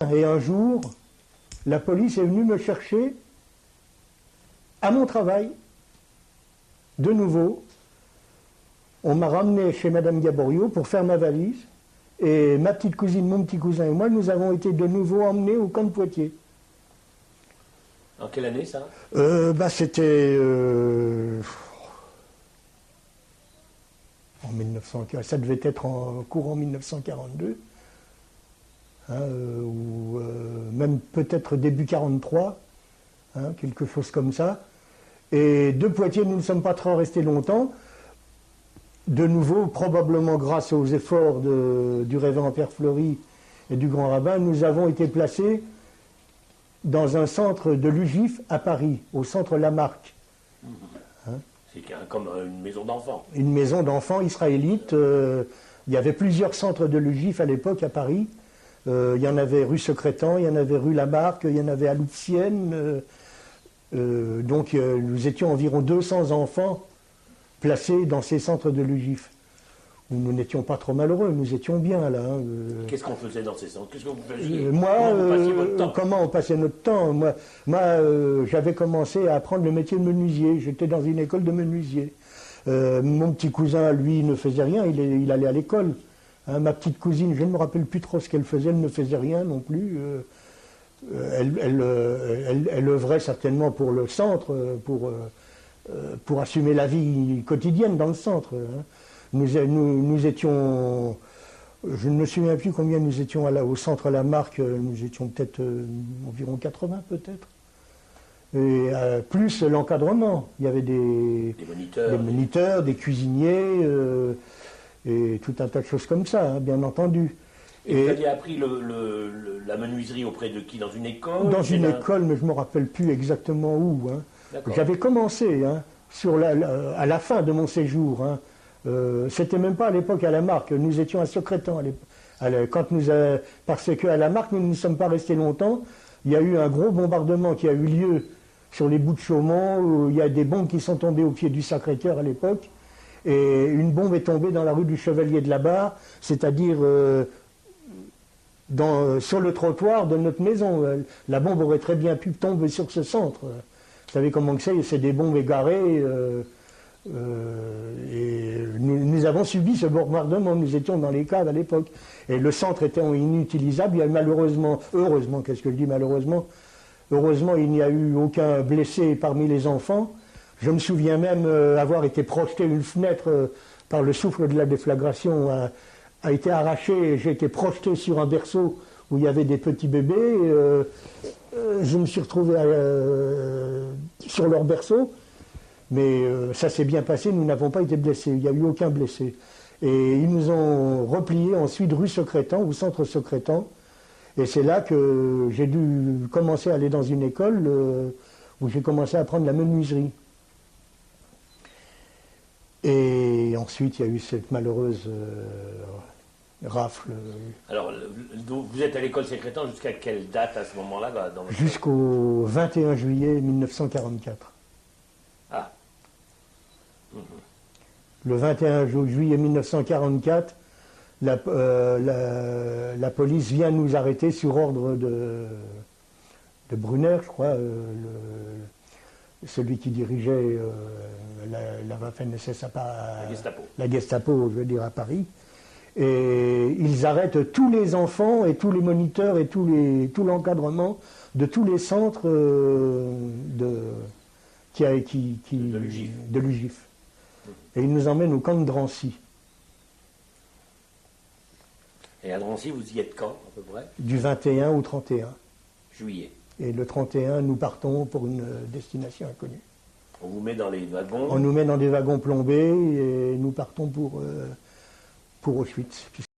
Et un jour, la police est venue me chercher à mon travail, de nouveau. On m'a ramené chez Madame Gaborio pour faire ma valise. Et ma petite cousine, mon petit cousin et moi, nous avons été de nouveau emmenés au camp de Poitiers. En quelle année ça? C'était en 1940, ça devait être en courant 1942, ou même peut-être début 43, quelque chose comme ça. Et de Poitiers, nous ne sommes pas trop restés longtemps. De nouveau, probablement grâce aux efforts du révérend Père Fleury et du grand rabbin, nous avons été placés dans un centre de l'UGIF à Paris, au centre Lamarck. C'est comme une maison d'enfants. Une maison d'enfants israélite. Il y avait plusieurs centres de l'UGIF à l'époque à Paris. Il y en avait rue Secrétan, il y en avait rue Lamarck, il y en avait à Louvciennes. Donc nous étions environ 200 enfants placés dans ces centres de l'UGIF, où nous n'étions pas trop malheureux, nous étions bien là. Qu'est-ce qu'on faisait dans ces centres? Qu'est-ce que vous comment faisiez? vous passiez votre temps? Comment on passait notre temps? Moi, j'avais commencé à apprendre le métier de menuisier, j'étais dans une école de menuisier. Mon petit cousin, lui, ne faisait rien, il allait à l'école. Ma petite cousine, je ne me rappelle plus trop ce qu'elle faisait, elle ne faisait rien non plus. Elle œuvrait certainement pour le centre, pour assumer la vie quotidienne dans le centre. Nous étions, je ne me souviens plus combien nous étions au centre Lamarck, nous étions peut-être environ 80 peut-être. Et plus l'encadrement, il y avait des moniteurs, des cuisiniers, et tout un tas de choses comme ça, bien entendu. Et vous aviez appris la menuiserie auprès de qui? Dans une école? Dans une école, mais je ne me rappelle plus exactement où. J'avais commencé à la fin de mon séjour. C'était même pas à l'époque à Lamarck, nous étions à Secrétan. Parce qu'à Lamarck, nous ne sommes pas restés longtemps. Il y a eu un gros bombardement qui a eu lieu sur les bouts de Chaumont, où il y a des bombes qui sont tombées au pied du Sacré-Cœur à l'époque. Et une bombe est tombée dans la rue du Chevalier de la Barre, c'est-à-dire sur le trottoir de notre maison. La bombe aurait très bien pu tomber sur ce centre. Vous savez comment c'est des bombes égarées. Et nous avons subi ce bombardement, nous étions dans les caves à l'époque. Et le centre étant inutilisable, il y a heureusement, qu'est-ce que je dis malheureusement, heureusement il n'y a eu aucun blessé parmi les enfants. Je me souviens même avoir été projeté, une fenêtre par le souffle de la déflagration a été arrachée, et j'ai été projeté sur un berceau où il y avait des petits bébés. Je me suis retrouvé sur leur berceau, mais ça s'est bien passé, nous n'avons pas été blessés, il n'y a eu aucun blessé. Et ils nous ont repliés ensuite rue Secrétan, au centre Secrétan, et c'est là que j'ai dû commencer à aller dans une école où j'ai commencé à apprendre la menuiserie. Et ensuite, il y a eu cette malheureuse rafle. Alors, vous êtes à l'école Secrétan jusqu'à quelle date à ce moment-là? Jusqu'au 21 juillet 1944. Ah. Le 21 juillet 1944, la police vient nous arrêter sur ordre de Brunner, je crois, celui qui dirigeait la Waffen-SS la Gestapo, je veux dire, à Paris. Et ils arrêtent tous les enfants et tous les moniteurs et tout l'encadrement de tous les centres de l'UGIF. Et ils nous emmènent au camp de Drancy. Et à Drancy, vous y êtes quand, à peu près? Du 21 au 31 juillet. Et le 31, nous partons pour une destination inconnue. On vous met dans les wagons? On nous met dans des wagons plombés et nous partons pour Auschwitz.